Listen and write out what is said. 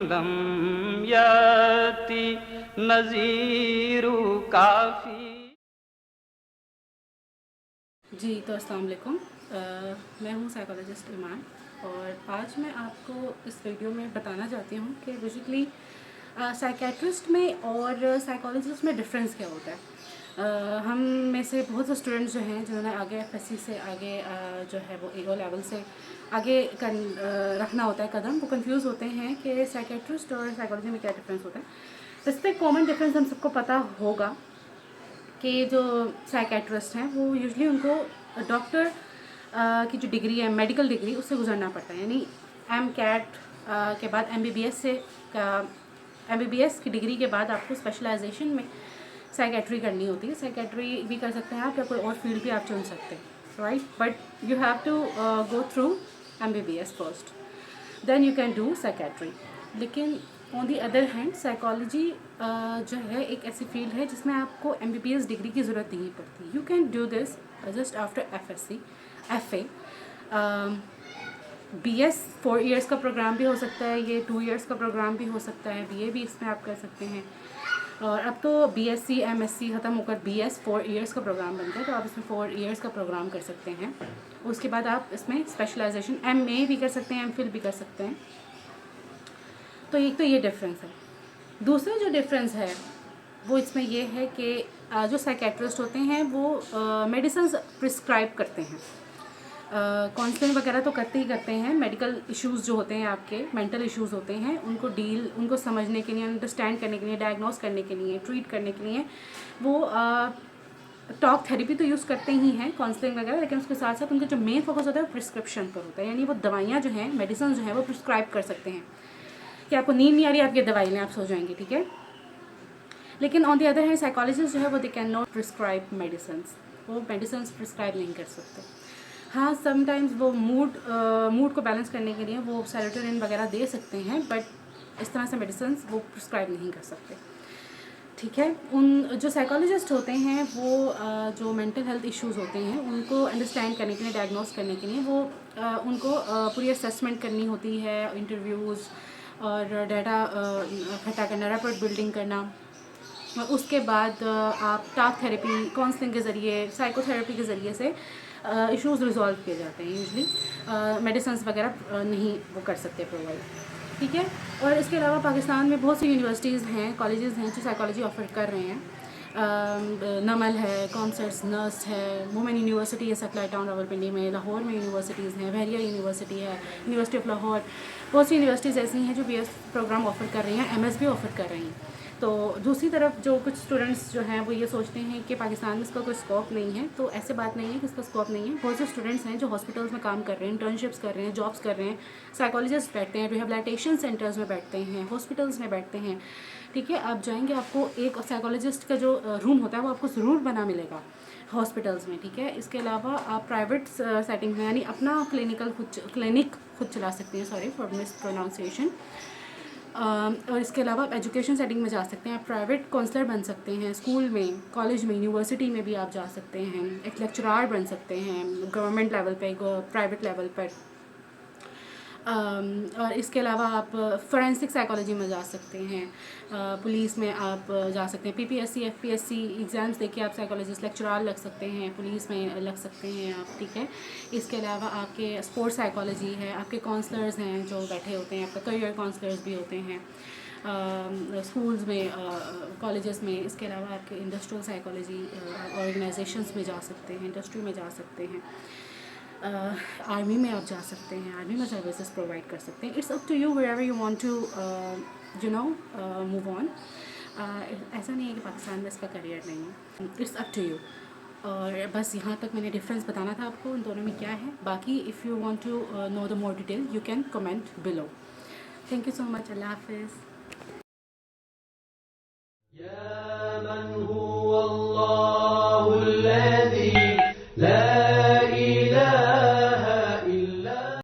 Lump याति नज़ीरु काफ़ी। जी तो अस्सलाम वालेकुम। मैं हूँ साइकोलॉजिस्ट ईमान और आज मैं आपको इस वीडियो में बताना चाहती हूँ कि बेसिकली साइकेट्रिस्ट में और साइकोलॉजिस्ट में डिफरेंस क्या होता है। हम में से बहुत से स्टूडेंट्स जो हैं जिन्होंने आगे एफएससी से आगे जो है वो ईगो लेवल से आगे रखना होता है कदम, वो कंफ्यूज होते हैं कि साइकेट्रिस्ट और साइकोलॉजी में क्या डिफरेंस होता है। इस पर कॉमन डिफरेंस हम सबको पता होगा कि जो साइकेट्रिस्ट हैं वो यूजुअली उनको डॉक्टर की जो डिग्री है, मेडिकल डिग्री, उससे गुजरना पड़ता है। यानी एम कैट के बाद एमबीबीएस की डिग्री के बाद आपको स्पेशलाइजेशन में साइकेट्री करनी होती है। साइकेट्री भी कर सकते हैं आप या कोई और फील्ड भी आप चुन सकते हैं, right. But you have to go through MBBS first, then you can do psychiatry. लेकिन on the other hand psychology जो है एक ऐसी फील्ड है जिसमें आपको एमबीबीएस डिग्री की ज़रूरत नहीं पड़ती। You can do this just after FSc, FA. BS 4 years का प्रोग्राम भी हो सकता है, ये 2 इयर्स का प्रोग्राम भी हो सकता है, बीए भी इसमें आप कर सकते हैं। और अब तो बीएससी एमएससी ख़त्म होकर बीएस 4 इयर्स का प्रोग्राम बनता है, तो आप इसमें 4 इयर्स का प्रोग्राम कर सकते हैं। उसके बाद आप इसमें स्पेशलाइजेशन एमए भी कर सकते हैं, एमफिल भी कर सकते हैं। तो एक तो ये डिफरेंस है। दूसरा जो डिफरेंस है वो इसमें ये है कि जो साइकेट्रिस्ट होते हैं वो मेडिसिन प्रिस्क्राइब करते हैं। काउंसलिंग वगैरह तो करते ही करते हैं। मेडिकल इश्यूज़ जो होते हैं, आपके मेंटल इश्यूज़ होते हैं, उनको समझने के लिए, अंडरस्टैंड करने के लिए, डायग्नोस करने के लिए, ट्रीट करने के लिए वो टॉक थेरेपी तो यूज़ करते ही हैं, काउंसलिंग वगैरह। लेकिन उसके साथ साथ उनका जो मेन फोकस होता है वो प्रिस्क्रिप्शन पर होता है। यानी वो दवाइयाँ जो हैं, मेडिसिन जो है वो प्रिस्क्राइब कर सकते हैं कि आपको नींद नहीं आ रही, आप ये दवाई लें, आप सो जाएंगे, ठीक है। लेकिन on the other hand psychologist जो है वो they can not prescribe medicine, वो मेडिसिन प्रिस्क्राइब नहीं कर सकते। हाँ, समटाइम्स वो मूड को बैलेंस करने के लिए वो सेरोटोनिन वगैरह दे सकते हैं, बट इस तरह से मेडिसिन वो प्रिस्क्राइब नहीं कर सकते, ठीक है। उन जो साइकोलॉजिस्ट होते हैं वो जो मेंटल हेल्थ इश्यूज़ होते हैं उनको अंडरस्टैंड करने के लिए, डायग्नोस करने के लिए वो उनको पूरी असेसमेंट करनी होती है, इंटरव्यूज़ और डाटा इकट्ठा करना, रिपोर्ट बिल्डिंग करना। और उसके बाद आप टॉक थेरेपी, काउंसलिंग के ज़रिए, साइकोथेरेपी के ज़रिए से इश्यूज़ रिजॉल्व किए जाते हैं। यूजली मेडिसिन वगैरह नहीं वो कर सकते प्रोवाइड, ठीक है। और इसके अलावा पाकिस्तान में बहुत सी यूनिवर्सिटीज़ हैं, कॉलेजेस हैं जो साइकोलॉजी ऑफर कर रहे हैं। नमल है, कॉन्सर्ट्स नर्स है, वुमेन यूनिवर्सिटी है सैटेलाइट टाउन रावलपिंडी में, लाहौर में यूनिवर्सिटीज़ हैं, बहरिया यूनिवर्सिटी है, यूनिवर्सिटी ऑफ लाहौर। बहुत सी यूनिवर्सिटीज़ ऐसी हैं जो बीएस प्रोग्राम ऑफर कर रही हैं, एमएस भी ऑफर कर रही हैं। तो दूसरी तरफ जो कुछ स्टूडेंट्स जो हैं वो ये सोचते हैं कि पाकिस्तान में इसका कोई स्कोप नहीं है, तो ऐसे बात नहीं है कि इसका स्कोप नहीं है। बहुत से स्टूडेंट्स हैं जो हॉस्पिटल्स में काम कर रहे हैं, इंटर्नशिप्स कर रहे हैं, जॉब्स कर रहे हैं, साइकोलॉजिस्ट बैठते हैं, रिहेबिलिटेशन सेंटर्स में बैठते हैं, हॉस्पिटल्स में बैठते हैं, ठीक है। आप जाएंगे, आपको एक साइकोलॉजिस्ट का जो रूम होता है वो आपको ज़रूर बना मिलेगा हॉस्पिटल्स में, ठीक है। इसके अलावा आप प्राइवेट सेटिंग में, यानी अपना क्लिनिक खुद चला सकते हैं, सॉरी फॉर मिस प्रोनाउंसिएशन। और इसके अलावा आप एजुकेशन सेटिंग में जा सकते हैं, आप प्राइवेट काउंसलर बन सकते हैं, स्कूल में, कॉलेज में, यूनिवर्सिटी में भी आप जा सकते हैं, एक लेक्चरार बन सकते हैं गवर्नमेंट लेवल पे, प्राइवेट लेवल पर। और इसके अलावा आप फोरेंसिक साइकोलॉजी में जा सकते हैं, पुलिस में आप जा सकते हैं, पीपीएससी एफपीएससी एग्ज़ाम्स देके आप साइकोलॉजिस्ट लेक्चरार लग सकते हैं, पुलिस में लग सकते हैं आप, ठीक है। इसके अलावा आपके स्पोर्ट्स साइकोलॉजी है, आपके काउंसलर्स हैं जो बैठे होते हैं, आपका करियर काउंसलर्स भी होते हैं स्कूल्स में, कॉलेजेस में। इसके अलावा आपके इंडस्ट्रियल साइकोलॉजी ऑर्गेनाइजेशंस में जा सकते हैं, इंडस्ट्री में जा सकते हैं, आर्मी में आप जा सकते हैं, आर्मी में सर्विसेज प्रोवाइड कर सकते हैं। It's up to you where you want to move on. ऐसा नहीं है कि पाकिस्तान में इसका करियर नहीं है, इट्स अप टू यू। और बस यहाँ तक मैंने डिफरेंस बताना था आपको इन दोनों में क्या है। बाकी if you want to know the more detail you can comment below. Thank you so much. अल्लाह हाफिज़।